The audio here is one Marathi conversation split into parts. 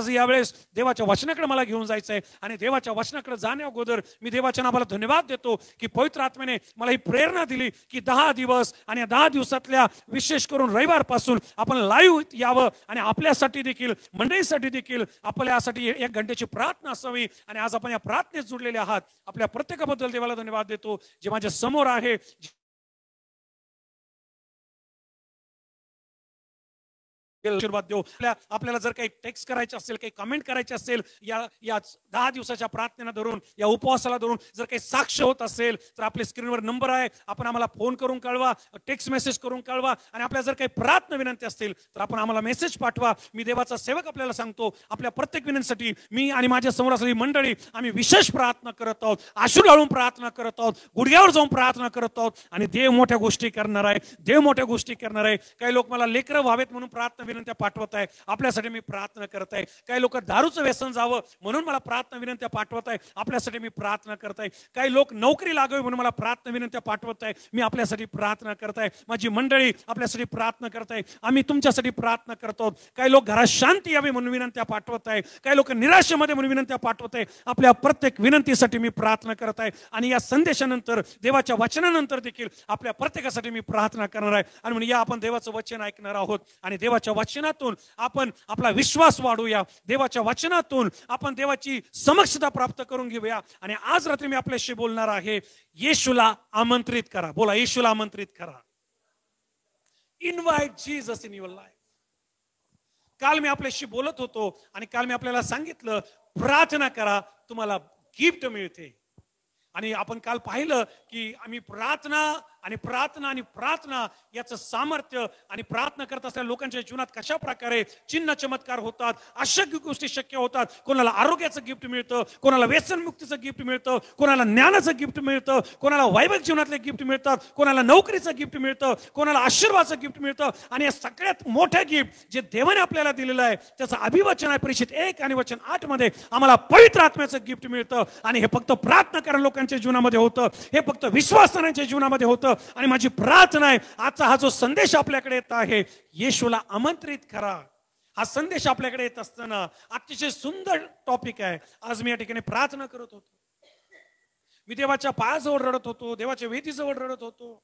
आज यावेळेस देवाच्या वचनाकडे मला घेऊन जायचं आहे आणि देवाच्या वचनाकडे जाण्या अगोदर मी देवाच्या नावाला धन्यवाद देतो की पवित्र आत्म्याने मला ही प्रेरणा दिली की 10 दिवस आणि 10 दिवसातल्या विशेष करून रविवारपासून आपण लाईव्ह यावं आणि आपल्यासाठी देखील मंडळीसाठी देखील आपल्यासाठी 1 घंट्याची प्रार्थना असावी. आणि आज आपण या प्रार्थनेत जुडलेले आहात. आपल्या प्रत्येकाबद्दल देवाला धन्यवाद देतो. जे माझ्या समोर आहे, आशीर्वाद देऊ. आपल्याला जर काही टेक्स्ट करायचे असेल, काही कमेंट करायचे असेल, या 10 दिवसाच्या प्रार्थनेला धरून, या उपवासाला धरून जर काही साक्ष होत असेल तर आपल्या स्क्रीनवर नंबर आहे. आपण आम्हाला फोन करून कळवा, टेक्स्ट मेसेज करून कळवा. आणि आपल्या जर काही प्रार्थना विनंती असतील तर आपण आम्हाला मेसेज पाठवा. मी देवाचा सेवक आपल्याला सांगतो, आपल्या प्रत्येक विनंतीसाठी मी आणि माझ्या समोर असलेली मंडळी आम्ही विशेष प्रार्थना करत आहोत, आशू घालून प्रार्थना करत आहोत, गुडघ्यावर जाऊन प्रार्थना करत आहोत. आणि देव मोठ्या गोष्टी करणार आहे, देव मोठ्या गोष्टी करणार आहे. काही लोक मला लेकरं व्हावेत म्हणून प्रार्थना विनंत्या पाठवत आहे, आपल्यासाठी मी प्रार्थना करत आहे. काही लोक दारूचं व्यसन जावं म्हणून मला प्रार्थना विनंत्या पाठवत आहे, आपल्यासाठी मी प्रार्थना करत आहे. काही लोक नोकरी लागावी म्हणून मला प्रार्थना विनंत्या पाठवत आहे, मी आपल्यासाठी प्रार्थना करत आहे. माझी मंडळी आपल्यासाठी प्रार्थना करत आहे, आम्ही तुमच्यासाठी प्रार्थना करतो. काही लोक घरात शांती यावी म्हणून विनंत्या पाठवत आहे, काही लोक निराशेमध्ये म्हणून विनंत्या पाठवत आहे. आपल्या प्रत्येक विनंतीसाठी मी प्रार्थना करत आहे. आणि या संदेशानंतर, देवाच्या वचनानंतर देखील आपल्या प्रत्येकासाठी मी प्रार्थना करणार आहे. आणि म्हणून या आपण देवाचं वचन ऐकणार आहोत आणि देवाच्या वचनातून आपण आपला विश्वास वाढूया. देवाच्या वचनातून आपण देवाची समक्षता प्राप्त करून घेऊया. आणि आज रात्री मी आपल्याशी बोलणार आहे, येशूला आमंत्रित करा. बोला, येशूला आमंत्रित करा. Invite Jesus in your life. काल मी आपल्याशी बोलत होतो आणि काल मी आपल्याला सांगितलं, प्रार्थना करा, तुम्हाला गिफ्ट मिळते. आणि आपण काल पाहिलं की आम्ही प्रार्थना आणि प्रार्थना आणि प्रार्थना याचं सामर्थ्य आणि प्रार्थना करत असलेल्या लोकांच्या जीवनात कशा प्रकारे चिन्ह चमत्कार होतात, अशक्य गोष्टी शक्य होतात. कोणाला आरोग्याचं गिफ्ट मिळतं, कोणाला व्यसनमुक्तीचं गिफ्ट मिळतं, कोणाला ज्ञानाचं गिफ्ट मिळतं, कोणाला वैभव जीवनातले गिफ्ट मिळतात, कोणाला नोकरीचं गिफ्ट मिळतं, कोणाला आशीर्वादाचं गिफ्ट मिळतं. आणि या सगळ्यात मोठं गिफ्ट जे देवाने आपल्याला दिलेलं आहे त्याचं अभिवचन आहे परिच्छेद 1 आणि वचन 8 मध्ये आम्हाला पवित्र आत्म्याचं गिफ्ट मिळतं. आणि हे फक्त प्रार्थना करणाऱ्या लोकांच्या जीवनामध्ये होतं, हे फक्त विश्वासणाऱ्यांच्या जीवनामध्ये होतं. आणि माझी प्रार्थना आहे, आजचा हा जो संदेश आपल्याकडे येत आहे, येशूला आमंत्रित करा, हा संदेश आपल्याकडे येत असताना अतिशय सुंदर टॉपिक आहे. आज मी या ठिकाणी प्रार्थना करत होतो, मी देवाच्या पायाजवळ रडत होतो, देवाच्या वेदीजवळ रडत होतो.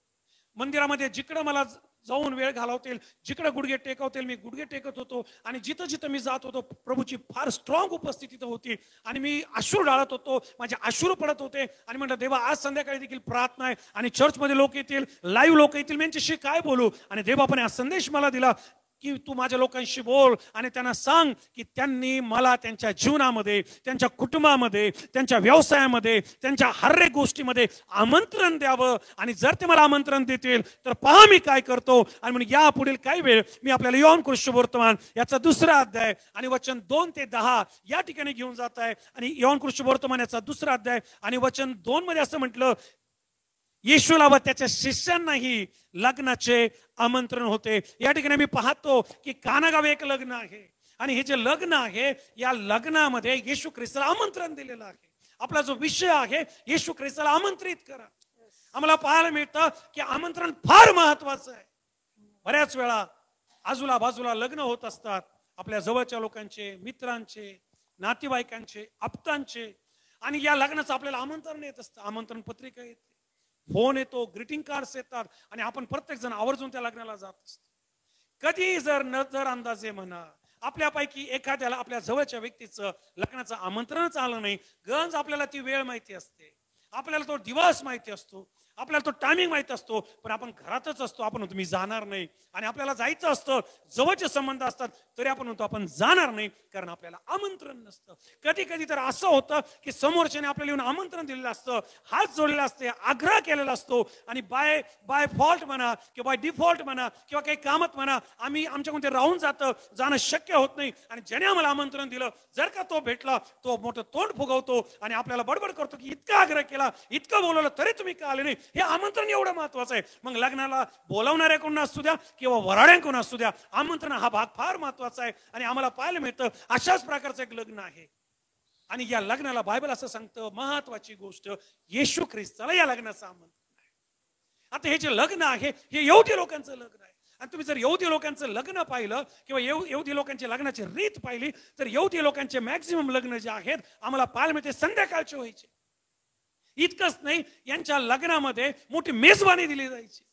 मंदिरामध्ये जिकडं मला जाऊन वेळ घालवतील, जिकडे गुडघे टेकवतील मी गुडघे टेकत होतो. आणि जिथं जिथं मी जात होतो प्रभूची फार स्ट्रॉंग उपस्थिती होती. आणि मी अश्रू डाळत होतो, माझे अश्रू पडत होते. आणि म्हटलं, देवा आज संध्याकाळी देखील प्रार्थना आहे आणि चर्चमध्ये लोक येतील, लाईव्ह लोक येतील, मी यांच्याशी काय बोलू. आणि देवापणे हा संदेश मला दिला की तू माझ्या लोकांशी बोल आणि त्यांना सांग की त्यांनी मला त्यांच्या जीवनामध्ये, त्यांच्या कुटुंबामध्ये, त्यांच्या व्यवसायामध्ये, त्यांच्या हर एक गोष्टीमध्ये आमंत्रण द्यावं. आणि जर ते मला आमंत्रण देतील तर पहा मी काय करतो. आणि म्हणून या पुढील काही वेळ मी आपल्याला योहान कृष्णवर्तमान याचा 2रा अध्याय आणि वचन 2 ते 10 या ठिकाणी घेऊन जात आहे. आणि योहान कृष्णवर्तमान याचा 2रा अध्याय आणि वचन 2 मध्ये असं म्हटलं, येशूला व त्याच्या शिष्यांनाही लग्नाचे आमंत्रण होते. या ठिकाणी मी पाहतो की कानागावी एक लग्न आहे आणि हे जे लग्न आहे या लग्नामध्ये येशू ख्रिस्ताला आमंत्रण दिलेलं आहे. आपला जो विषय आहे, येशू ख्रिस्ताला आमंत्रित करा. आम्हाला पाहायला मिळतं की आमंत्रण फार महत्वाचं आहे. बऱ्याच वेळा आजूला बाजूला लग्न होत असतात, आपल्या जवळच्या लोकांचे, मित्रांचे, नातेवाईकांचे, आप्तांचे. आणि या लग्नाचं आपल्याला आमंत्रण येत असतं, आमंत्रण पत्रिका येते, फोन येतो, ग्रीटिंग कार्ड्स येतात आणि आपण प्रत्येक जण आवर्जून त्या लग्नाला जात असतो. कधी जर नजर अंदाजे म्हणा आपल्यापैकी एखाद्याला आपल्या जवळच्या व्यक्तीचं लग्नाचं आमंत्रणच आलं नाही, गंज आपल्याला ती वेळ माहिती असते, आपल्याला तो दिवस माहिती असतो, आपल्याला तो टायमिंग माहिती असतो, पण आपण घरातच असतो, आपण म्हणतो मी जाणार नाही. आणि आपल्याला जायचं असतं, जवळचे संबंध असतात तरी आपण म्हणतो आपण जाणार नाही, कारण आपल्याला आमंत्रण नसतं. कधी कधी तर असं होतं की समोरच्याने आपल्याला येऊन आमंत्रण दिलेलं असतं, हात जोडलेला असते, आग्रह केलेला असतो आणि बाय फॉल्ट म्हणा किंवा बाय डिफॉल्ट म्हणा किंवा काही कामात म्हणा आम्ही आमच्याकडून ते राहून जाणं शक्य होत नाही. आणि ज्याने आम्हाला आमंत्रण दिलं जर का तो भेटला, तो मोठं तोंड फुगवतो आणि आपल्याला बडबड करतो की इतका आग्रह केला, इतकं बोलवलं तरी तुम्ही का आले नाही. हे आमंत्रण एवढं महत्वाचं आहे. मग लग्नाला बोलावणाऱ्याकडून असू द्या किंवा वराड्यांकडून असू द्या, आमंत्रण हा भाग फार महत्वाचा आहे. आणि आम्हाला पाहायला मिळतं अशाच प्रकारचं एक लग्न आहे. आणि या लग्नाला बायबल असं सांगतं, महत्वाची गोष्ट, येशू ख्रिस्ताला या लग्नाचं आमंत्रण आहे. आता हे जे लग्न आहे हे यहुदी लोकांचं लग्न आहे. आणि तुम्ही जर यहुदी लोकांचं लग्न पाहिलं किंवा यहुदी लोकांची लग्नाची रीत पाहिली तर यहुदी लोकांचे मॅक्झिमम लग्न जे आहेत आम्हाला पाहायला मिळते संध्याकाळचे व्हायचे. इतकंच नाही, यांच्या लग्नामध्ये मोठी मेजवानी दिली जायची.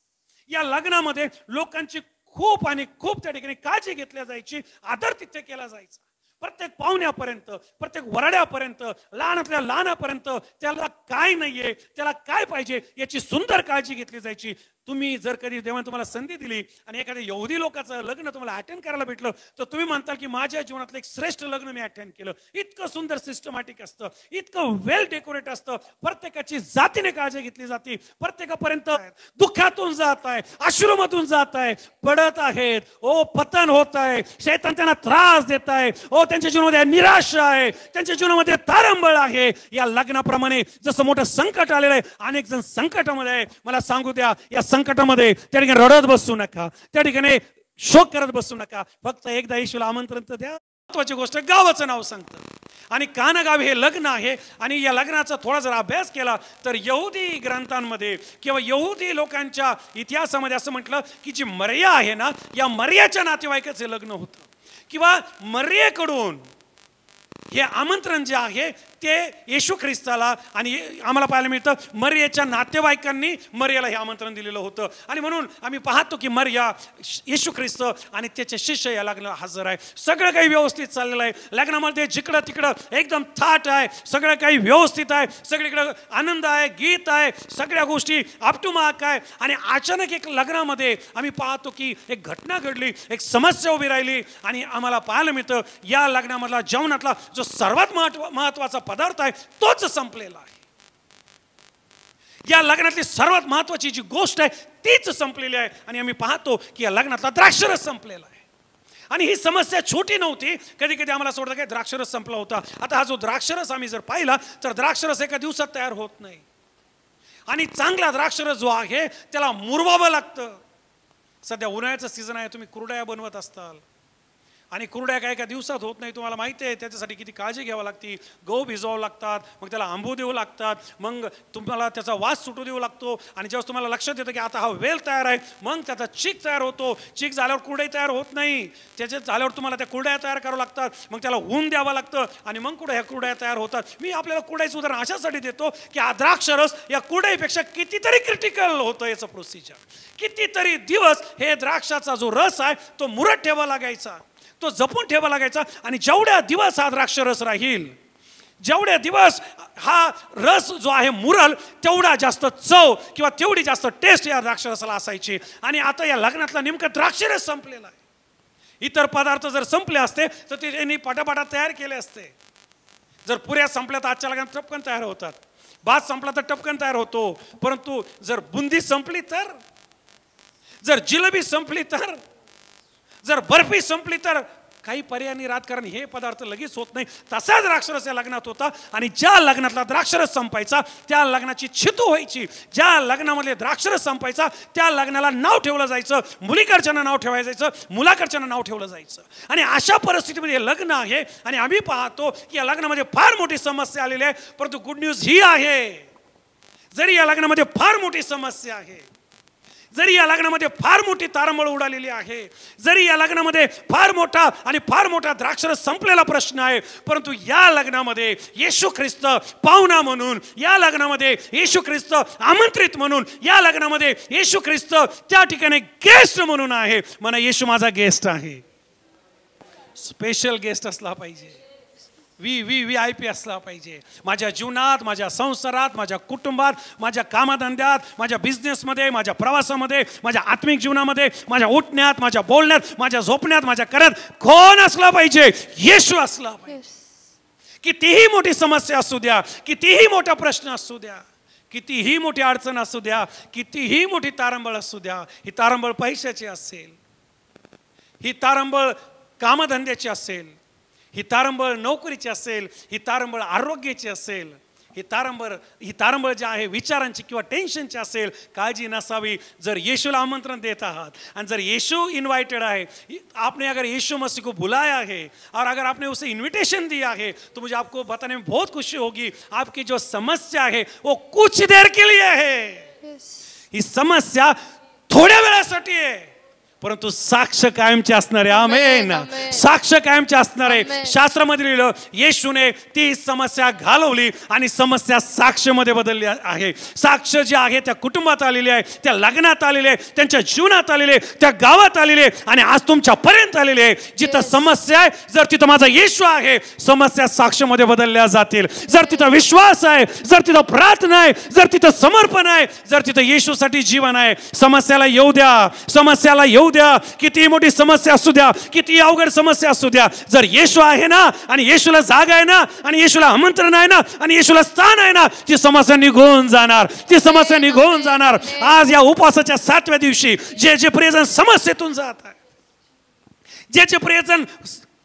या लग्नामध्ये लोकांची खूप आणि खूप त्या ठिकाणी काळजी घेतल्या जायची, आदर तिथे केला जायचा. प्रत्येक पाहुण्यापर्यंत, प्रत्येक वरड्यापर्यंत, लहानातल्या लहानापर्यंत त्याला काय नाहीये, त्याला काय पाहिजे याची सुंदर काळजी घेतली जायची. तुम्ही जर कधी देवाने तुम्हाला संधी दिली आणि एखाद्या यहुदी लोकांचं लग्न तुम्हाला अटेंड करायला भेटलं तर तुम्ही म्हणताल की माझ्या जीवनातलं एक श्रेष्ठ लग्न मी अटेंड केलं. इतकं सुंदर सिस्टमॅटिक असतं, इतकं वेल डेकोरेट असतं, प्रत्येकाची जातीने काळजी घेतली जाते, प्रत्येकापर्यंत दुःखातून जात आहे, अश्रूमधून जात आहे, पडत आहेत, ओ पतन होत आहे, शैतान त्यांना त्रास देत आहे, ओ त्यांच्या जीवनामध्ये निराशा आहे, त्यांच्या जीवनामध्ये तारंबळ आहे. या लग्नाप्रमाणे जसं मोठं संकट आलेलं आहे, अनेक जण संकटामध्ये आहे. मला सांगू द्या, या संकटामध्ये त्या ठिकाणी रडत बसू नका, त्या ठिकाणी शोक करत बसू नका. फक्त एकदा येशूला आमंत्रण तर द्या. महत्वाची गोष्ट, गावाचं नाव सांगतं आणि कानगाव हे लग्न आहे. आणि या लग्नाचा थोडा जर अभ्यास केला तर यहुदी ग्रंथांमध्ये किंवा यहुदी लोकांच्या इतिहासामध्ये असं म्हटलं की जी मर्या आहे ना, या मर्याच्या नातेवाईकाचे लग्न होतं किंवा मर्येकडून हे आमंत्रण जे आहे ते येशू ख्रिस्ताला आणि आम्हाला पाहायला मिळतं मरियाच्या नातेवाईकांनी मरियाला हे आमंत्रण दिलेलं होतं. आणि म्हणून आम्ही पाहतो की मरिया, येशू ख्रिस्त आणि त्याचे शिष्य या लग्नाला हजर आहे. सगळं काही व्यवस्थित चाललेलं आहे. लग्नामध्ये जिकडं तिकडं एकदम थाट आहे, सगळं काही व्यवस्थित आहे, सगळीकडं आनंद आहे, गीत आहे, सगळ्या गोष्टी अप टू मार्क आहे. आणि अचानक एक लग्नामध्ये आम्ही पाहतो की एक घटना घडली, एक समस्या उभी राहिली. आणि आम्हाला पाहायला मिळतं या लग्नामधला जेवणातला जो सर्वात महत्वाचा पदार्थ आहे तोच संपलेला आहे. या लग्नातली सर्वात महत्वाची जी गोष्ट आहे तीच संपलेली आहे. आणि आम्ही पाहतो की या लग्नातला द्राक्षरस संपलेला आहे. आणि ही समस्या छोटी नव्हती. कधी कधी आम्हाला सोडतं की द्राक्षरस संपला होता. आता हा जो द्राक्षरस आम्ही जर पाहिला तर द्राक्षरस एका दिवसात तयार होत नाही. आणि चांगला द्राक्षरस जो आहे त्याला मुरवावं लागतं. सध्या उन्हाळ्याचं सीझन आहे, तुम्ही कुरडया बनवत असताल आणि कुरड्या काय एका दिवसात होत नाही, तुम्हाला माहिती आहे. त्याच्यासाठी किती काळजी घ्यावी लागते. गहू भिजवावं लागतात, मग त्याला आंबू देऊ लागतात, मग तुम्हाला त्याचा वास सुटू देऊ लागतो. आणि जेव्हा तुम्हाला लक्षात येतं की आता हा वेल तयार आहे, मग त्याचा चीक तयार होतो. चीक झाल्यावर कुरडई तयार होत नाही, त्याच्या झाल्यावर तुम्हाला त्या कुरड्या तयार करावं लागतात, मग त्याला ऊन द्यावं लागतं आणि मग कुठे ह्या कुरड्या तयार होतात. मी आपल्याला कुरड्याचं उदाहरण अशासाठी देतो की हा द्राक्षरस या कुरडईपेक्षा कितीतरी क्रिटिकल होतं याचं प्रोसिजर. कितीतरी दिवस हे द्राक्षाचा जो रस आहे तो मुरत ठेवावा लागायचा, तो जपून ठेवा लागायचा. आणि जेवढ्या दिवस हा द्राक्षरस राहील, जेवढ्या दिवस हा रस जो आहे मुरल, तेवढा जास्त चव किंवा तेवढी जास्त टेस्ट या द्राक्षरसाला असायची. आणि आता या लग्नातला नेमकं द्राक्षरस संपलेला आहे. इतर पदार्थ जर संपले असते तर ते त्यांनी पटापटा तयार केले असते. जर पुऱ्या संपल्या तर आजच्या लग्नात टपकन तयार होतात, भात संपला तर टपकन तयार होतो. परंतु जर बुंदी संपली तर, जर जिलेबी संपली तर, जर बर्फी संपली तर काही पर्याय नाही राहत, कारण हे पदार्थ लगेच होत नाही. तसाच द्राक्षरस या लग्नात होता. आणि ज्या लग्नातला द्राक्षरस संपायचा त्या लग्नाची छितू व्हायची. ज्या लग्नामध्ये द्राक्षरस संपायचा त्या लग्नाला नाव ठेवलं जायचं. मुलीकडच्यानं नाव ठेवायला जायचं, मुलाकडच्यानं नाव ठेवलं जायचं. आणि अशा परिस्थितीमध्ये हे लग्न आहे. आणि आम्ही पाहतो की या लग्नामध्ये फार मोठी समस्या आलेली आहे. परंतु गुड न्यूज ही आहे, जरी या लग्नामध्ये फार मोठी समस्या आहे, जरी या लग्नामध्ये फार मोठी तारंबळ उडालेली आहे, जरी या लग्नामध्ये फार मोठा द्राक्षरस संपलेला प्रश्न आहे, परंतु या लग्नामध्ये येशू ख्रिस्त पाहुणा म्हणून, या लग्नामध्ये येशू ख्रिस्त आमंत्रित म्हणून, या लग्नामध्ये येशू ख्रिस्त त्या ठिकाणी गेस्ट म्हणून आहे. म्हणा येशू माझा गेस्ट आहे. स्पेशल गेस्ट असला पाहिजे, VIP असला पाहिजे. माझ्या जीवनात, माझ्या संसारात, माझ्या कुटुंबात, माझ्या कामधंद्यात, माझ्या बिझनेसमध्ये, माझ्या प्रवासामध्ये, माझ्या आत्मिक जीवनामध्ये, माझ्या उठण्यात, माझ्या बोलण्यात, माझ्या झोपण्यात, माझ्या करत कोण असला पाहिजे? येशू असला पाहिजे. कितीही मोठी समस्या असू द्या, कितीही मोठा प्रश्न असू द्या, कितीही मोठी अडचण असू द्या, कितीही मोठी तारंबळ असू द्या, ही तारंबळ पैशाची असेल, ही तारंबळ कामधंद्याची असेल, ही तारंबळ नोकरीची असेल, ही तारंबळ आरोग्याची असेल, ही तारंबळ जी आहे विचारांची किंवा टेन्शनची असेल, काळजी नसावी. जर यीशुला आमंत्रण देत आहात आणि जर यीशु इन्वाइटेड है, आपने अगर यीशु मसीह को बुलाया है और अगर आपने उसे इन्विटेशन दिया है, तो मुझे आपको बताने में बहुत खुशी होगी, आपकी जो समस्या है वो कुछ देर के लिए है. ही समस्या थोड्या वेळासाठी आहे, परंतु साक्ष कायमचे असणारे. आमेन. साक्ष कायमचे असणारे. शास्त्रामध्ये लिहिलं येशूने ती समस्या घालवली आणि समस्या साक्षमध्ये बदलली आहे. साक्ष जे आहे त्या कुटुंबात आलेले आहे, त्या लग्नात आलेले आहे, त्यांच्या जीवनात आलेले, त्या गावात आलेले आणि आज तुमच्या पर्यंत आलेले आहे. जिथं समस्या आहे, जर तिथं माझा येशू आहे, समस्या साक्षमध्ये बदलल्या जातील. जर तिथं विश्वास आहे, जर तिथं प्रार्थना आहे, जर तिथं समर्पण आहे, जर तिथं येशूसाठी जीवन आहे, समस्याला येऊ द्या. समस्याला येऊ द्या. किती मोठी समस्या असू द्या, किती अवघड समस्या असू द्या, जर येशू आहे ना आणि येशूला जागा आहे ना आणि येशूला आमंत्रण आहे ना आणि येशूला स्थान आहे ना, ती समस्या निघून जाणार. ती समस्या निघून जाणार. आज या उपवासाच्या 7व्या दिवशी जे जे प्रियजन समस्येतून जात आहे, जे जे प्रियजन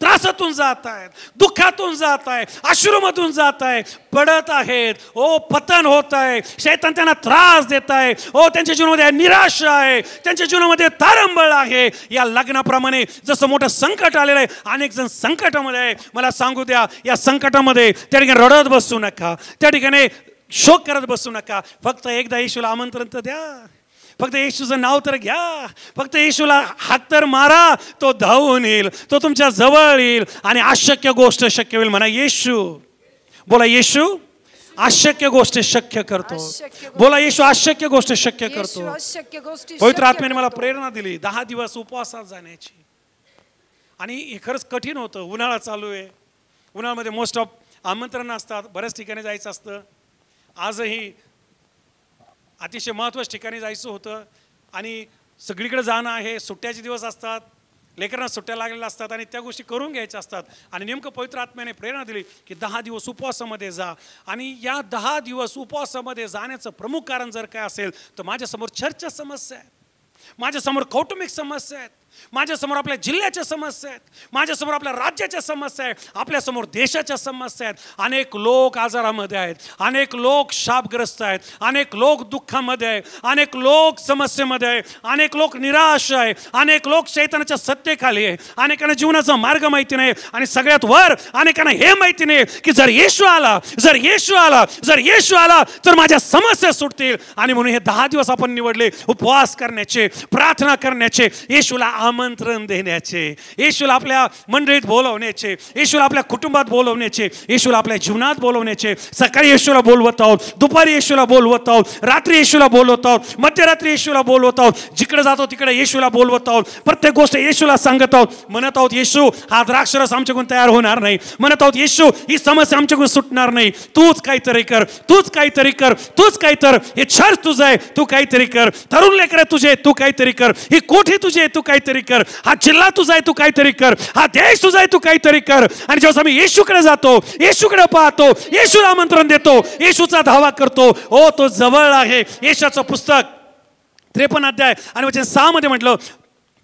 त्रासातून जात आहेत, दुःखातून जात आहे, अश्रूमधून जात आहे, पडत आहेत, ओ पतन होत आहे, शैतान त्यांना त्रास देत आहे, ओ त्यांच्या जीवनामध्ये निराशा आहे, त्यांच्या जीवनामध्ये तारंबळ आहे. या लग्नाप्रमाणे जसं मोठं संकट आलेलं आहे, अनेक जण संकटामध्ये आहे. मला सांगू द्या, या संकटामध्ये त्या ठिकाणी रडत बसू नका, त्या ठिकाणी शोक करत बसू नका. फक्त एकदा येशूला आमंत्रण तर द्या. फक्त येशूचं नाव तर घ्या. फक्त येशूला हाक तर मारा, तो धावून येईल, तो तुमच्या जवळ येईल आणि अशक्य गोष्ट शक्य होईल. म्हणा येशू. बोला येशू अशक्य गोष्ट शक्य करतो. बोला येशू अशक्य गोष्ट शक्य करतो. पवित्र आत्म्याने मला प्रेरणा दिली 10 दिवस उपवासात जाण्याची. आणि हे खरंच कठीण होतं. उन्हाळा चालू आहे. उन्हाळ्यामध्ये मोस्ट ऑफ आमंत्रण असतात, बऱ्याच ठिकाणी जायचं असतं. आजही अतिशय महत्त्वाच्या ठिकाणी जायचं होतं आणि सगळीकडे जाणं आहे. सुट्ट्याचे दिवस असतात, लेकरांना सुट्ट्या लागलेल्या असतात आणि त्या गोष्टी करून घ्यायच्या असतात. आणि नेमकं पवित्र आत्म्याने प्रेरणा दिली की 10 दिवस उपवासामध्ये जा. आणि या 10 दिवस उपवासामध्ये जाण्याचं प्रमुख कारण जर काय असेल तर माझ्यासमोर चर्चच्या समस्या आहेत, माझ्यासमोर कौटुंबिक समस्या आहेत, माझ्यासमोर आपल्या जिल्ह्याच्या समस्या आहेत, माझ्यासमोर आपल्या राज्याच्या समस्या आहेत, आपल्यासमोर देशाच्या समस्या आहेत. अनेक लोक आजारामध्ये आहेत, अनेक लोक शापग्रस्त आहेत, अनेक लोक दुःखामध्ये आहे, अनेक लोक समस्येमध्ये आहे, अनेक लोक निराश आहे, अनेक लोक शैतानाच्या सत्तेखाली आहे, अनेकांना जीवनाचा मार्ग माहिती नाही आणि सगळ्यात वर अनेकांना हे माहिती नाही की जर येशू आला, जर येशू आला, जर येशू आला तर माझ्या समस्या सुटतील. आणि म्हणून हे 10 दिवस आपण निवडले उपवास करण्याचे, प्रार्थना करण्याचे, येशूला आमंत्रण देण्याचे, येशूला आपल्या मंडळीत बोलवण्याचे, येशूला आपल्या कुटुंबात बोलवण्याचे, येशूला आपल्या जीवनात बोलवण्याचे. सकाळी येशूला बोलवत आहोत, दुपारी येशूला बोलवत आहोत, रात्री येशूला बोलवत आहोत, मध्यरात्री येशूला बोलवत आहोत, जिकडे जातो तिकडे येशूला बोलवत आहोत. प्रत्येक गोष्ट येशूला सांगत आहोत. म्हणत आहोत येशू हा द्राक्षरस आमच्याकडून तयार होणार नाही. म्हणत आहोत येशू ही समस्या आमच्याकडून सुटणार नाही. तूच काहीतरी कर, तूच काहीतरी कर, तूच काहीतरी. हे चर्च तुझं आहे, तू काहीतरी कर. तरुण लेकरं तुझे, तू काहीतरी कर. ही कोठी तुझे, तू काहीतरी कर. हा जिल्हा तुझा आहे, तू काहीतरी कर. हा देश तुझा आहे, तू काहीतरी कर. आणि जेव्हा आम्ही येशूकडे जातो, येशूकडे पाहतो, येशूला आमंत्रण देतो, येशूचा धावा करतो, ओ तो जवळ आहे. यशाचं पुस्तक 53 अध्याय आणि वचन 6 मध्ये म्हटलं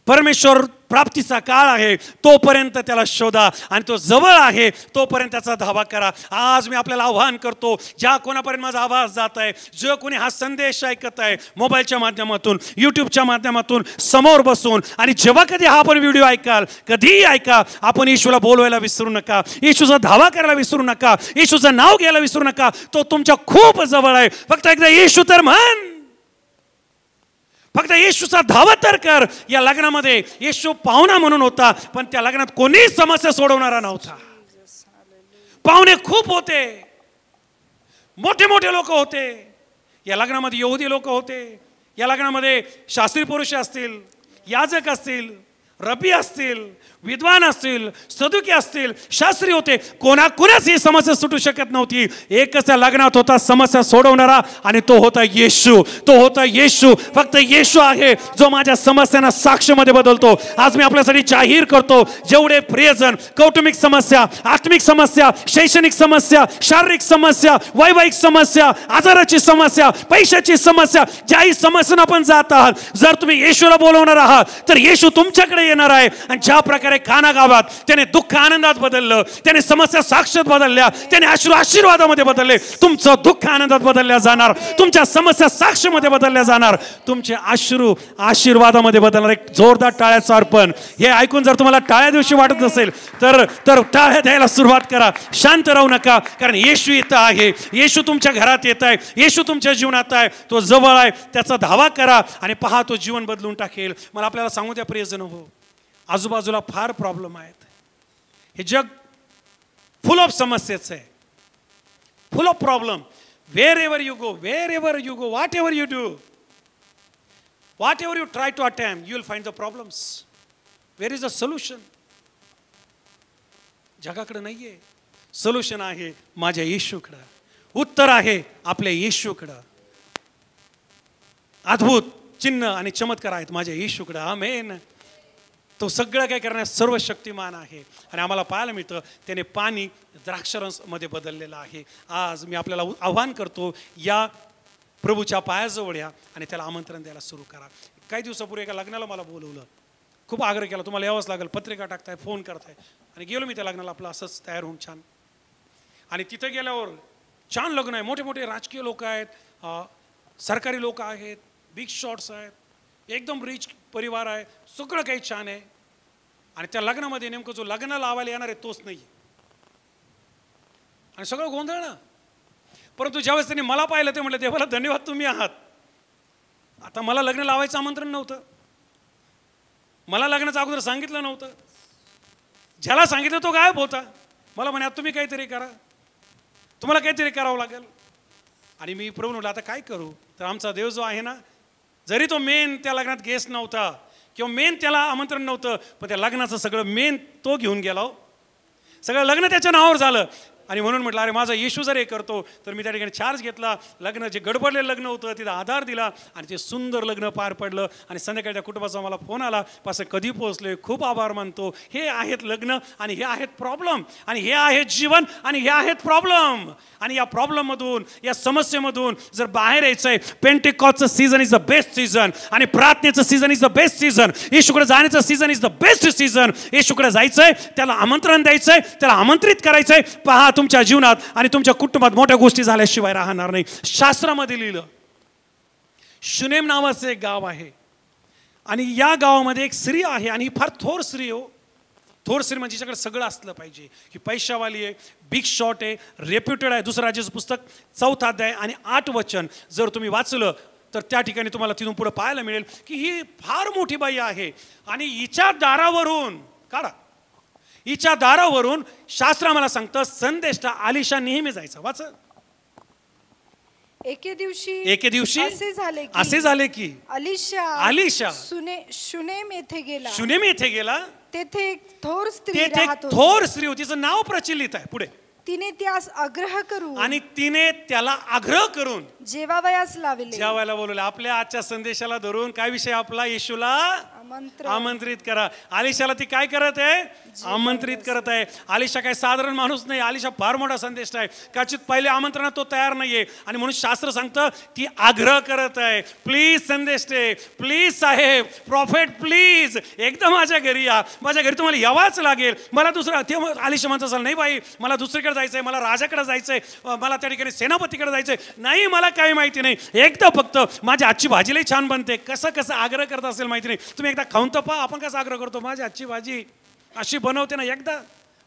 परमेश्वर प्राप्तीचा काळ आहे तोपर्यंत त्याला शोधा आणि तो जवळ आहे तोपर्यंत त्याचा धावा करा. आज मी आपल्याला आव्हान करतो, ज्या कोणापर्यंत माझा आवाज जात आहे, जो कोणी हा संदेश ऐकत आहे मोबाईलच्या माध्यमातून, यूट्यूबच्या माध्यमातून, समोर बसून, आणि जेव्हा कधी हा आपण व्हिडिओ ऐकाल, कधीही ऐका, आपण येशूला बोलवायला विसरू नका, येशूचा धावा करायला विसरू नका, येशूचं नाव घ्यायला विसरू नका. तो तुमच्या खूप जवळ आहे. फक्त एकदा येशू तर म्हण, फक्त येशूचा धावा तर कर. या लग्नामध्ये येशू पाहुणा म्हणून होता, पण त्या लग्नात कोणीच समस्या सोडवणारा नव्हता. पाहुणे खूप होते, मोठे मोठे लोक होते. या लग्नामध्ये यहुदी लोक होते, या लग्नामध्ये शास्त्री पुरुष असतील, याजक असतील, रबी असतील, विद्वान असतील, सदुकी असतील, शास्त्री होते. कोणाकोणाच ही समस्या सुटू शकत नव्हती. एकच त्या लग्नात होता समस्या सोडवणारा, आणि तो होता येशू. तो होता येशू. फक्त येशू आहे जो माझ्या समस्यांना साक्षमध्ये बदलतो. आज मी आपल्यासाठी जाहीर करतो, जेवढे प्रियजन कौटुंबिक समस्या, आत्मिक समस्या, शैक्षणिक समस्या, शारीरिक समस्या, वैवाहिक समस्या, आजाराची समस्या, पैशाची समस्या, ज्याही समस्यांना आपण जात आहात, जर तुम्ही येशूला बोलवणार आहात तर येशू तुमच्याकडे येणार आहे. आणि ज्या प्रकारे प्रकारे काना गावात त्याने दुःख आनंदात बदललं, त्याने समस्या साक्षात बदलल्या, त्याने अश्रू आशीर्वादामध्ये बदलले. तुमचं दुःख आनंदात बदलल्या जाणार, तुमच्या समस्या साक्षीमध्ये बदलल्या जाणार, तुमचे अश्रू आशीर्वादामध्ये बदलणार. एक जोरदार टाळ्याचं अर्पण. हे ऐकून जर तुम्हाला टाळ्या दिवशी वाटत नसेल तर टाळ्या द्यायला सुरुवात करा. शांत राहू नका, कारण येशू इथं आहे. येशू तुमच्या घरात येत आहे, येशू तुमच्या जीवनात आहे, तो जवळ आहे. त्याचा धावा करा आणि पहा, तो जीवन बदलून टाकेल. मला आपल्याला सांगू द्या प्रियजन हो, आजूबाजूला फार प्रॉब्लेम आहेत. हे जग फुल ऑफ समस्याच आहे, full of problem. Wherever you go, whatever you do, whatever you try to attempt, you will find the problems. Where is the solution? जगाकडे नाहीये सोल्युशन, आहे माझ्या येशूकडे. उत्तर आहे आपल्या येशूकडे. अद्भुत चिन्ह आणि चमत्कार आहेत माझ्या येशूकडे. आमेन. तो सगळं काय करण्यास सर्वशक्तिमान आहे. आणि आम्हाला पाहायला मिळतं त्याने पाणी द्राक्षरसमध्ये बदललेलं आहे. आज मी आपल्याला आव्हान करतो, या प्रभूच्या पायाजवळ या आणि त्याला आमंत्रण द्यायला सुरू करा. काही दिवसापूर्वी एका लग्नाला मला बोलवलं, खूप आग्रह केला, तुम्हाला यावंच लागेल, पत्रिका टाकताय, फोन करताय. आणि गेलो मी त्या लग्नाला, आपलं असंच तयार होऊन छान. आणि तिथे गेल्यावर छान लग्न आहे, मोठे मोठे राजकीय लोक आहेत, सरकारी लोक आहेत, बिग शॉट्स आहेत, एकदम रिच परिवार आहे, सगळं काही छान आहे. आणि त्या लग्नामध्ये नेमकं जो लग्न लावायला येणार आहे तोच नाही. आणि सगळं गोंधळलं. परंतु ज्यावेळेस त्यांनी मला पाहिलं ते म्हटलं, देवाला धन्यवाद, तुम्ही आहात. आता मला लग्न लावायचं आमंत्रण नव्हतं, मला लग्नाचं अगोदर सांगितलं नव्हतं. ज्याला सांगितलं तो गायब होता. मला म्हणे, तुम्ही काहीतरी करा, तुम्हाला काहीतरी करावं लागेल. आणि मी प्रभू म्हटलं, आता काय करू. तर आमचा देव जो आहे ना, जरी तो मेन त्या लग्नात गेस्ट नव्हता किंवा मेन त्याला आमंत्रण नव्हतं, पण त्या लग्नाचं सगळं मेन तो घेऊन गेला. सगळं लग्न त्याच्या नावावर झालं. आणि म्हणून म्हटलं, अरे माझा येशू जर हे करतो तर मी त्या ठिकाणी चार्ज घेतला. लग्न जे गडबडलेलं लग्न होतं तिथं आधार दिला आणि ते सुंदर लग्न पार पडलं. आणि संध्याकाळी त्या कुटुंबाचा मला फोन आला, पासं कधी पोहोचले, खूप आभार मानतो. हे आहेत लग्न आणि हे आहेत प्रॉब्लेम, आणि हे आहेत जीवन आणि हे आहेत प्रॉब्लेम. आणि या प्रॉब्लेममधून, या समस्येमधून जर बाहेर यायचं आहे, पेंटेकॉस्टचं season is the best season, आणि प्रार्थनेचं season is the best season, येशूकडे जाण्याचं season is the best season. येशूकडे जायचंय, त्याला आमंत्रण द्यायचंय, त्याला आमंत्रित करायचंय. पहा, तुमच्या जीवनात आणि तुमच्या कुटुंबात मोठ्या गोष्टी झाल्याशिवाय राहणार नाही. शास्त्रामध्ये लिहिलं, शुनेम नावाचं एक गाव आहे आणि या गावामध्ये एक स्त्री आहे आणि ही फार थोर स्त्री हो. थोर स्त्री म्हणजे हिच्याकडे सगळं असलं पाहिजे. ही पैशावाली आहे, बिग शॉट आहे, रेप्युटेड आहे. दुसरं राजाचं पुस्तक 4 अध्याय आणि 8 वचन जर तुम्ही वाचलं तर त्या ठिकाणी तुम्हाला तिथून पुढे पाहायला मिळेल की ही फार मोठी बाई आहे. आणि हिच्या दारावरून काढा, हिच्या दारावरून शास्त्र आम्हाला सांगतं संदेष्टा आलिशा नेहमी जायचा. वाच. एके दिवशी असे झाले की आलिशा शुनेम येथे गेला. तेथे एक थोर स्त्री होती, तिचं नाव प्रचलित आहे. पुढे तिने त्यास आग्रह करून, आणि तिने त्याला आग्रह करून जेवावयास लावले. जेवायला बोलवले. आपल्या आजच्या संदेशाला धरून काय विषय आपला, येशूला आमंत्रित करा. आलिशाला ती काय करत आहे, आमंत्रित करत आहे. आलिशा काय साधारण माणूस नाही, आलिशा फार मोठा संदेश आहे. कदाचित पहिले आमंत्रणात तो तयार नाहीये आणि म्हणून शास्त्र सांगतं ती आग्रह करत आहे, प्लीज संदेश, प्लीज साहेब, प्रॉफेट, प्लीज एकदा माझ्या घरी या, माझ्या घरी तुम्हाला यावाच लागेल. मला दुसरा, ते आलिशा म्हणत असेल, नाही बाई मला दुसरीकडे जायचंय, मला राजाकडे जायचंय, मला त्या ठिकाणी सेनापतीकडे जायचंय. नाही, मला काही माहिती नाही, एकदा फक्त माझी आजची भाजीलाही छान बनते. कसं आग्रह करत असेल माहिती नाही. तुम्ही एकदा खाऊन तर पहा, आपण कसा आग्रह करतो, माझी आजची भाजी अशी बनवते ना, एकदा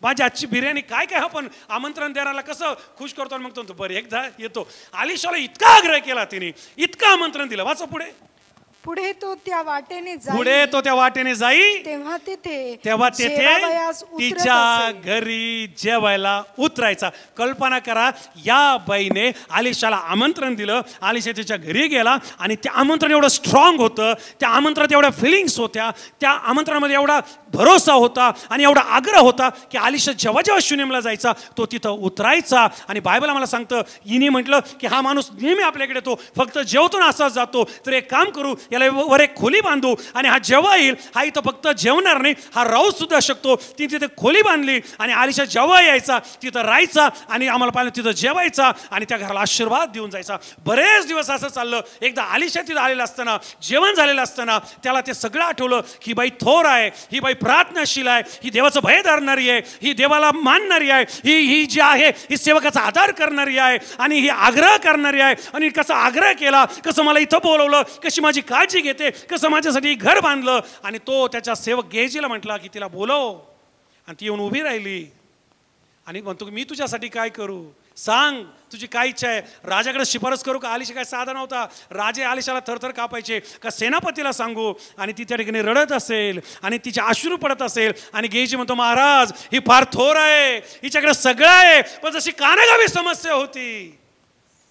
माझी आजची बिर्याणी, काय काय आपण आमंत्रण देणारा कसं खुश करतो. मग तो बरं एकदा येतो. आलिशाला इतका आग्रह केला तिने, इतकं आमंत्रण दिलं. वाचा पुढे तो त्या वाटेने जाई तेव्हा तेथे तिच्या घरी जेवायला उतरायचा. कल्पना करा, या बाईने आलिशाला आमंत्रण दिलं, आलिशा तिच्या घरी गेला आणि त्या आमंत्रण एवढं स्ट्रॉंग होतं, त्या आमंत्रणात एवढ्या फिलिंग्स होत्या, त्या आमंत्रणामध्ये एवढा भरोसा होता आणि एवढा आग्रह होता की आलिशा जेव्हा शुनेमला जायचा तो तिथं उतरायचा. आणि बायबल आम्हाला सांगतं, हिने म्हटलं की हा माणूस नेहमी आपल्याकडे येतो, फक्त जेवतो ना असाच जातो. तर एक काम करू, याला वर एक खोली बांधू आणि हा जेव्हा येईल हा इथं फक्त जेवणार नाही, हा राहू सुद्धा शकतो. ती तिथे खोली बांधली आणि आलिशा जेव्हा यायचा तिथं राहायचा आणि आम्हाला पाहिलं तिथं जेवायचा आणि त्या घराला आशीर्वाद देऊन जायचा. बरेच दिवस असं चाललं. एकदा आलिशा तिथं आलेला असताना, जेवण झालेलं असताना त्याला ते सगळं आठवलं की बाई थोर आहे, ही बाई प्रार्थनाशील आहे, ही देवाचं भय धरणारी आहे, ही देवाला मानणारी आहे, ही जी आहे ही सेवकाचा आदर करणारी आहे आणि ही आग्रह करणारी आहे. आणि कसा आग्रह केला, कसं मला इथं बोलवलं, कशी माझी काळजी घेते, कसं माझ्यासाठी घर बांधलं. आणि तो त्याच्या सेवक गेहजीला म्हटला की तिला बोलव. आणि ती येऊन उभी राहिली आणि म्हणतो मी तुझ्यासाठी काय करू, सांग तुझी काय इच्छा आहे. राजाकडे शिफारस करू का? आलिशा काय साधा नव्हता. राजे आलिशाला थरथर कापायचे. का सेनापतीला सांगू? आणि ती त्या ठिकाणी रडत असेल आणि तिचे अश्रू पडत असेल आणि गेहजी म्हणतो महाराज ही फार थोर आहे, हिच्याकडे सगळं आहे, पण जशी कानागावी समस्या होती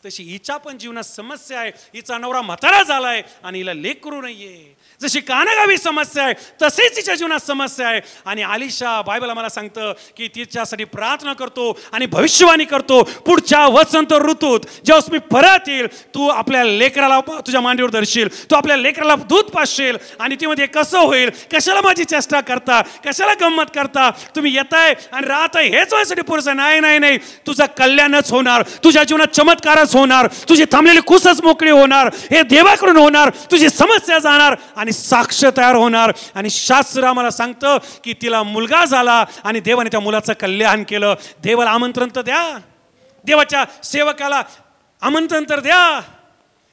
तशी हिच्या पण जीवनात समस्या आहे. हिचा नवरा म्हातारा झालाय आणि हिला लेकरू नाहीये. जशी कानागावी समस्या आहे तसेच तिच्या जीवनात समस्या आहे. आणि आलिशा बायबल आम्हाला सांगतं की तिच्यासाठी प्रार्थना करतो आणि भविष्यवाणी करतो. पुढच्या वसंत ऋतूत जेव्हा मी परत येईल तू आपल्या लेकराला तुझ्या मांडीवर धरशील, तू आपल्या लेकराला दूध पाजशील आणि ती मध्ये कसं होईल, कशाला माझी चेष्टा करता, कशाला गंमत करता, तुम्ही येताय आणि राहताय हेच माझ्यासाठी पुरेसं नाही. नाही नाही, तुझं कल्याणच होणार, तुझ्या जीवनात चमत्कारच होणार, तुझी थांबलेली कुसच मोकळी होणार, हे देवाकडून होणार, तुझी समस्या जाणार आणि साक्ष तयार होणार. आणि शास्त्र आम्हाला सांगतं की तिला मुलगा झाला आणि देवाने त्या मुलाचं कल्याण केलं. देवाला आमंत्रण तर द्या, देवाच्या सेवकाला आमंत्रण तर द्या,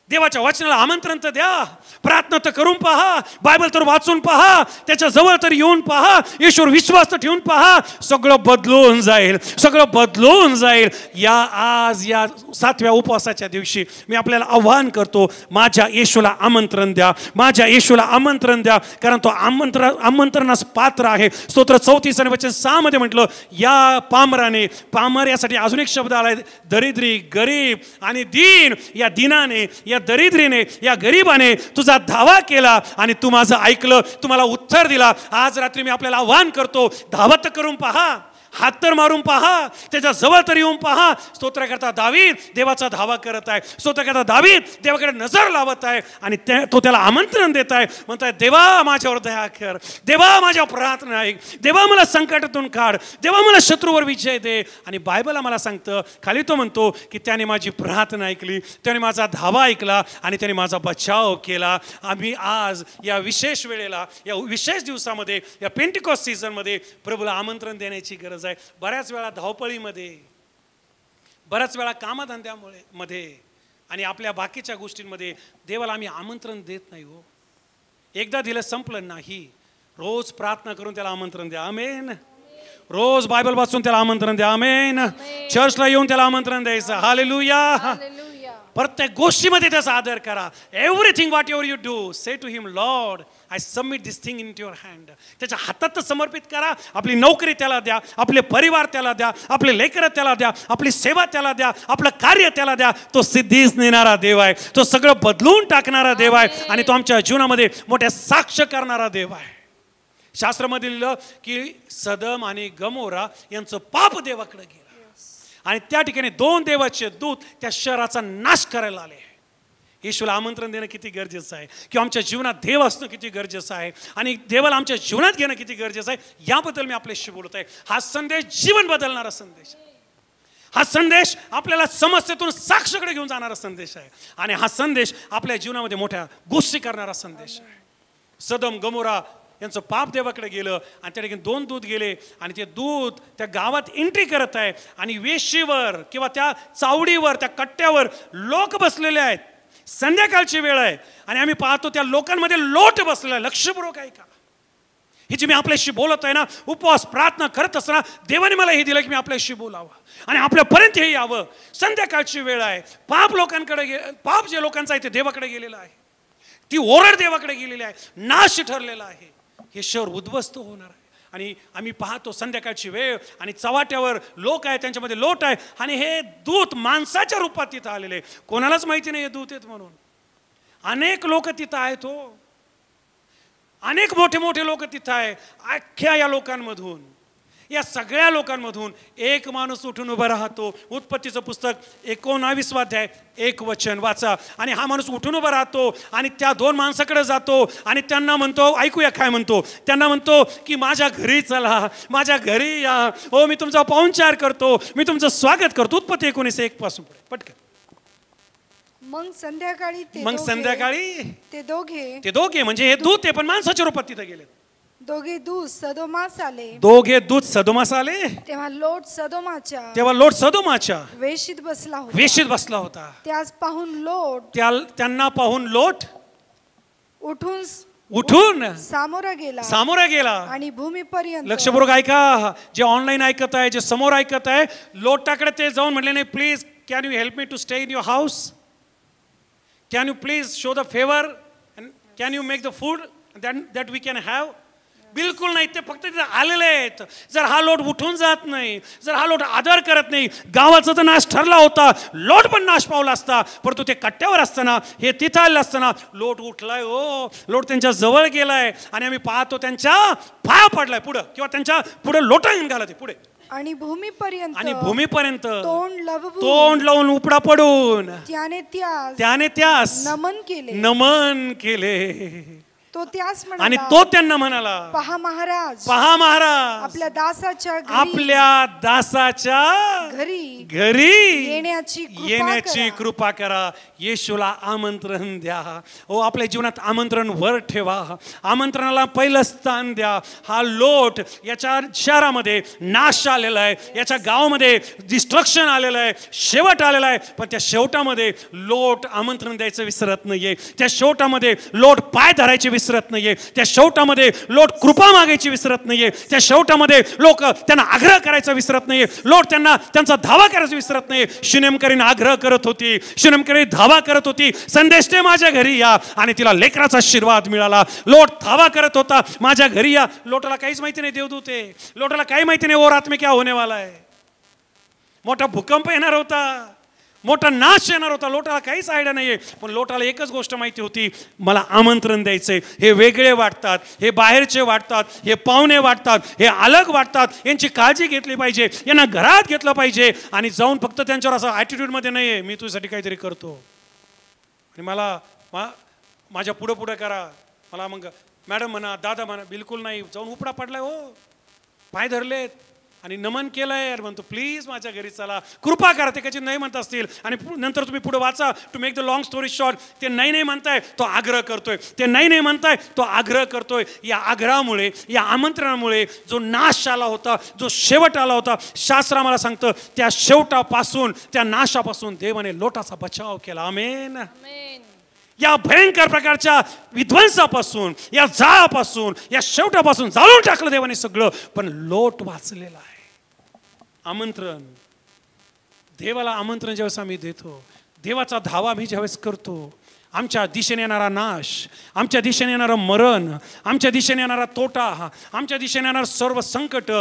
देवाच्या वचनाला आमंत्रण तर द्या, प्रार्थना तर करून पहा, बायबल तर वाचून पहा, त्याच्या जवळ तर येऊन पहा, ईश्वर विश्वास तर ठेवून पहा. सगळं बदलून जाईल, सगळं बदलून जाईल. आज या 7व्या उपवासाच्या दिवशी मी आपल्याला आव्हान करतो, माझ्या येशूला आमंत्रण द्या, माझ्या येशूला आमंत्रण द्या, कारण तो आमंत्रणास पात्र आहे. स्तोत्र 34 आणि वचन 6 मध्ये म्हटलं या पामराने, पामर यासाठी अजून एक शब्द आलाय, दरिद्री, गरीब आणि दीन. या दिनाने, या दरिद्रीने, या गरीबाने तुझा धावा केला आणि तू माझं ऐकलं, तुम्हाला उत्तर दिला. आज रात्री मी आपल्याला आव्हान करतो, धावा तर करून पहा, हात तर मारून पहा, त्याच्या जवळ तर येऊन पहा. स्तोत्रकर्ता दावीद देवाचा धावा करत आहे, स्तोत्रकर्ता दावीद देवाकडे नजर लावत आहे आणि तो त्याला आमंत्रण देत आहे. म्हणताय देवा माझ्यावर दया कर, देवा माझ्या प्रार्थना ऐक, देवा मला संकटातून काढ, देवा मला शत्रूवर विजय दे. आणि बायबल आम्हाला सांगतं, खाली तो म्हणतो की त्याने माझी प्रार्थना ऐकली, त्याने माझा धावा ऐकला आणि त्याने माझा बचाव केला. आम्ही आज या विशेष वेळेला, या विशेष दिवसामध्ये, या पेंटिकॉस्ट सीझनमध्ये प्रभूला आमंत्रण देण्याची गरज आहे. बऱ्याच वेळा धावपळीमध्ये, बऱ्याच वेळा कामधंद्यामध्ये आणि आपल्या बाकीच्या गोष्टींमध्ये देवाला आम्ही आमंत्रण देत नाही. हो, एकदा दिलं संपलं नाही. रोज प्रार्थना करून त्याला आमंत्रण द्या. आमेन. रोज बायबल वाचून त्याला आमंत्रण द्या. आमेन. चर्चला येऊन त्याला आमंत्रण द्यायचं. हालेलुया. प्रत्येक गोष्टीमध्ये त्याचा आदर करा. Everything whatever you do, say to him Lord I submit this thing in your hand. त्याच्या हातात समर्पित करा. आपली नोकरी त्याला द्या, आपले परिवार त्याला द्या, आपले लेकरं त्याला द्या, आपली सेवा त्याला द्या, आपलं कार्य त्याला द्या. तो सिद्धीस नेणारा देव आहे, तो सगळं बदलून टाकणारा देव आहे आणि तो आमच्या जीवनामध्ये मोठ्या साक्ष करणारा देव आहे. शास्त्रामध्ये लिहिलं की सदम आणि गमोरा यांचं पाप देवाकडे गेलं आणि त्या ठिकाणी 2 देवाचे दूत त्या शहराचा नाश करायला आले. येशूला आमंत्रण देणं किती गरजेचं आहे, किंवा आमच्या जीवनात देव असणं किती गरजेचं आहे आणि देवाला आमच्या जीवनात घेणं किती गरजेचं आहे, याबद्दल मी आपल्याशी बोलत आहे. हा संदेश जीवन बदलणारा संदेश आहे. हा संदेश आपल्याला समस्येतून साक्षाकडे घेऊन जाणारा संदेश आहे आणि हा संदेश आपल्या जीवनामध्ये मोठ्या गोष्टी करणारा संदेश आहे. सदम गमोरा यांचं पाप देवाकडे गेलं आणि त्या ठिकाणी 2 दूत गेले आणि ते दूत त्या गावात एंट्री करत आहे आणि वेशीवर किंवा त्या चावडीवर, त्या कट्ट्यावर लोक बसलेले आहेत. संध्याकाळची वेळ आहे आणि आम्ही पाहतो त्या लोकांमध्ये लोट बसलेला आहे. लक्षपूर्वक आहे का? ही जी मी आपल्याशी बोलत आहे ना, उपवास प्रार्थना करत असताना देवाने मला हे दिलं की मी आपल्याशी बोलावं आणि आपल्यापर्यंत हे यावं. संध्याकाळची वेळ आहे. पाप लोकांकडे, पाप जे लोकांचं आहे ते देवाकडे गेलेलं आहे, ती ओरड देवाकडे गेलेली आहे, नाश ठरलेला आहे. हे शहर उद्ध्वस्त होणार आहे आणि आम्ही पाहतो संध्याकाळची वेळ आणि चव्हाट्यावर लोक आहेत, त्यांच्यामध्ये लोट आहे आणि हे दूत माणसाच्या रूपात तिथं आलेले. कोणालाच माहिती नाही हे दूत आहेत म्हणून. अनेक लोक तिथं आहेत. हो, अनेक मोठे मोठे लोक तिथं आहे. अख्ख्या या लोकांमधून या सगळ्या लोकांमधून एक माणूस उठून उभा राहतो. उत्पत्तीचं पुस्तक 19 अध्याय 1 वचन वाचा. आणि हा माणूस उठून उभा राहतो आणि त्या 2 माणसाकडे जातो आणि त्यांना म्हणतो, ऐकूया काय म्हणतो. त्यांना म्हणतो की माझ्या घरी चला, माझ्या घरी या, हो मी तुमचा पाहुणचार करतो, मी तुमचं स्वागत करतो. उत्पत्ती 19:1 पासून पुढे पटकन. मग संध्याकाळी ते दोघे म्हणजे हे दूत आहे पण माणसाच्या रूपात तिथे गेले. दोघे दूत सदोमास आले. तेव्हा लोट सदोमाच्या वेशीत बसला होता. त्यांना पाहून लोट उठून सामोरा गेला आणि भूमीपर्यंत. लक्षपूर्वक ऐका, जे ऑनलाईन ऐकत आहे, जे समोर ऐकत आहे, लोटाकडे ते जाऊन म्हटले नाही, please can you help me to stay in your house, can you please show the favour, can you make the food that we can have. बिलकुल नाही. ते फक्त तिथे आलेले आहेत. जर हा लोट उठून जात नाही, जर हा लोट आदर करत नाही, गावाचा तर नाश ठरला होता, लोट पण नाश पावला असता. परंतु ते कट्ट्यावर असताना, हे तिथं आलेलं असताना लोट उठलाय. हो, लोट त्यांच्या जवळ गेलाय आणि आम्ही पाहतो त्यांच्या पाया पडलाय पुढं, किंवा त्यांच्या पुढे लोटांगण घालत आहे पुढे. आणि भूमीपर्यंत तोंड लावून उपडा पडून त्याने त्यास नमन केले. तो त्यास आणि तो त्यांना म्हणाला, पहा महाराज, आपल्या दासाच्या घरी येण्याची कृपा करा. येशूला आमंत्रण द्या. हो, आपल्या जीवनात आमंत्रण वर ठेवा. आमंत्रणाला पहिलं स्थान द्या. हा लोट याच्या शहरामध्ये नाश आलेला आहे, याच्या गावामध्ये डिस्ट्रक्शन आलेलं आहे, शेवट आलेला आहे. पण त्या शेवटामध्ये लोट आमंत्रण द्यायचं विसरत नाहीये. त्या शेवटामध्ये लोट पाय धरायचे विसरत नाहीये. त्या शेवटामध्ये लोट कृपा मागायची विसरत नाहीये. त्या शेवटामध्ये लोक त्यांना आग्रह करायचा विसरत नाहीये. लोट त्यांचा धावा करायचा विसरत नाहीये. शुनेमकरीने आग्रह करत होती, शुनेमकरी धावा करत होती, संदेश दे माझ्या घरी या, आणि तिला लेकराचा आशीर्वाद मिळाला. लोट धावा करत होता, माझ्या घरी या. लोटाला काहीच माहिती नाही देवदूत आहे, लोटाला काही माहिती नाही और रात में क्या होने वाला है. मोठा भूकंप येणार होता, मोठा नाश येणार होता. लोटाला काहीच आयडिया नाहीये. पण लोटाला एकच गोष्ट माहिती होती, मला आमंत्रण द्यायचंय. हे वेगळे वाटतात, हे बाहेरचे वाटतात, हे पाहुणे वाटतात, हे अलग वाटतात, यांची काळजी घेतली पाहिजे, यांना घरात घेतलं पाहिजे. आणि जाऊन फक्त त्यांच्यावर असं ॲटिट्यूडमध्ये नाहीये, मी तुझ्यासाठी काहीतरी करतो आणि मला माझ्या पुढं करा. मला मग मॅडम म्हणा, दादा म्हणा, बिलकुल नाही. जाऊन उपडा पडलाय, हो पाय धरलेत आणि नमन केलंय आणि म्हणतो प्लीज माझ्या घरी चला, कृपा करा. ते कधी नाही म्हणत असतील आणि नंतर तुम्ही पुढे वाचा. To make the long story short, ते नाही म्हणताय, तो आग्रह करतोय. ते नाही म्हणताय, तो आग्रह करतोय. या आग्रहामुळे, या आमंत्रणामुळे जो नाश आला होता, जो शेवट आला होता, शास्त्र आम्हाला सांगतं त्या शेवटापासून, त्या नाशापासून देवाने लोटाचा बचाव केला. आमेन. या भयंकर प्रकारच्या विध्वंसापासून, या जाळापासून, या शेवटापासून जाळून टाकलं देवाने सगळं, पण लोट वाचलेला आहे. आमंत्रण, देवाला आमंत्रण ज्यावेळेस आम्ही देतो, देवाचा धावा आम्ही ज्यावेळेस करतो, आमच्या दिशेने येणारा नाश, आमच्या दिशेने येणारं मरण, आमच्या दिशेने येणारा तोटा, आमच्या दिशेने येणारं सर्व संकट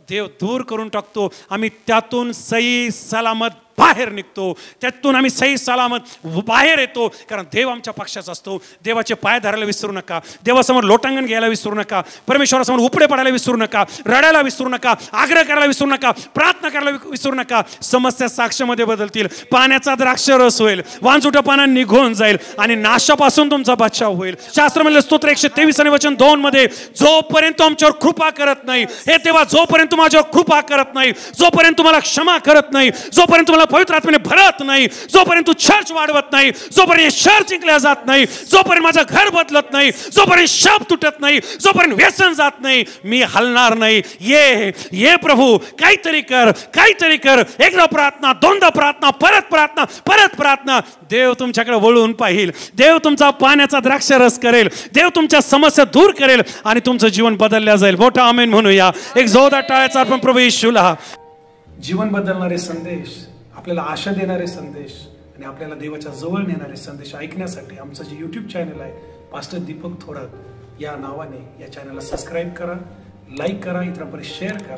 देव दूर करून टाकतो. आम्ही त्यातून सही सलामत बाहेर निघतो, त्यातून आम्ही सही सलामत बाहेर येतो, कारण देव आमच्या पक्षाचा असतो. देवाचे पाय धरायला विसरू नका, देवासमोर लोटांगण घ्यायला विसरू नका, परमेश्वरासमोर उपडे पडायला विसरू नका, रडायला विसरू नका, आग्रह करायला विसरू नका, प्रार्थना करायला विसरू नका. समस्या साक्षामध्ये बदलतील, पाण्याचा द्राक्षरस होईल, वांजुटं पानं निघून जाईल आणि नाशापासून तुमचा बचाव होईल. शास्त्र म्हणलं स्तोत्र 123 आणि वचन 2 मध्ये, जोपर्यंत आमच्यावर कृपा करत नाही, हे तेव्हा जोपर्यंत माझ्यावर कृपा करत नाही, जोपर्यंत तुम्हाला क्षमा करत नाही, जोपर्यंत तुम्हाला पवित्र आत्म्याने भरत नाही, जोपर्यंत तू चर्च वाढवत नाही, जोपर्यंत शहर जिंकल्या जात नाही, जोपर्यंत माझं घर बदलत नाही, जोपर्यंत शाप तुटत नाही, जोपर्यंत व्यसन जात नाही, मी हलणार नाही. ये प्रभू, काहीतरी कर. एकदा प्रार्थना, दोनदा प्रार्थना, परत प्रार्थना. देव तुमच्याकडे वळून पाहिल, देव तुमचा पाण्याचा द्राक्षरस करेल, देव तुमच्या समस्या दूर करेल आणि तुमचं जीवन बदलल्या जाईल. मोठा आमेन म्हणूया. एक जोरदार टाळ्याचा अर्पण प्रभू येशूला. जीवन बदलणारे संदेश, आपल्याला आशा देणारे संदेश आणि आपल्याला देवाच्या जवळ नेणारे संदेश ऐकण्यासाठी आमचं जे यूट्यूब चॅनल आहे पास्टर दीपक थोरात या नावाने, या चॅनलला सबस्क्राईब करा, लाईक करा, इतरांपर्यंत शेअर करा.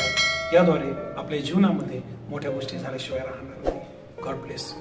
याद्वारे आपल्या जीवनामध्ये मोठ्या गोष्टी झाल्याशिवाय राहणार नाही. God bless.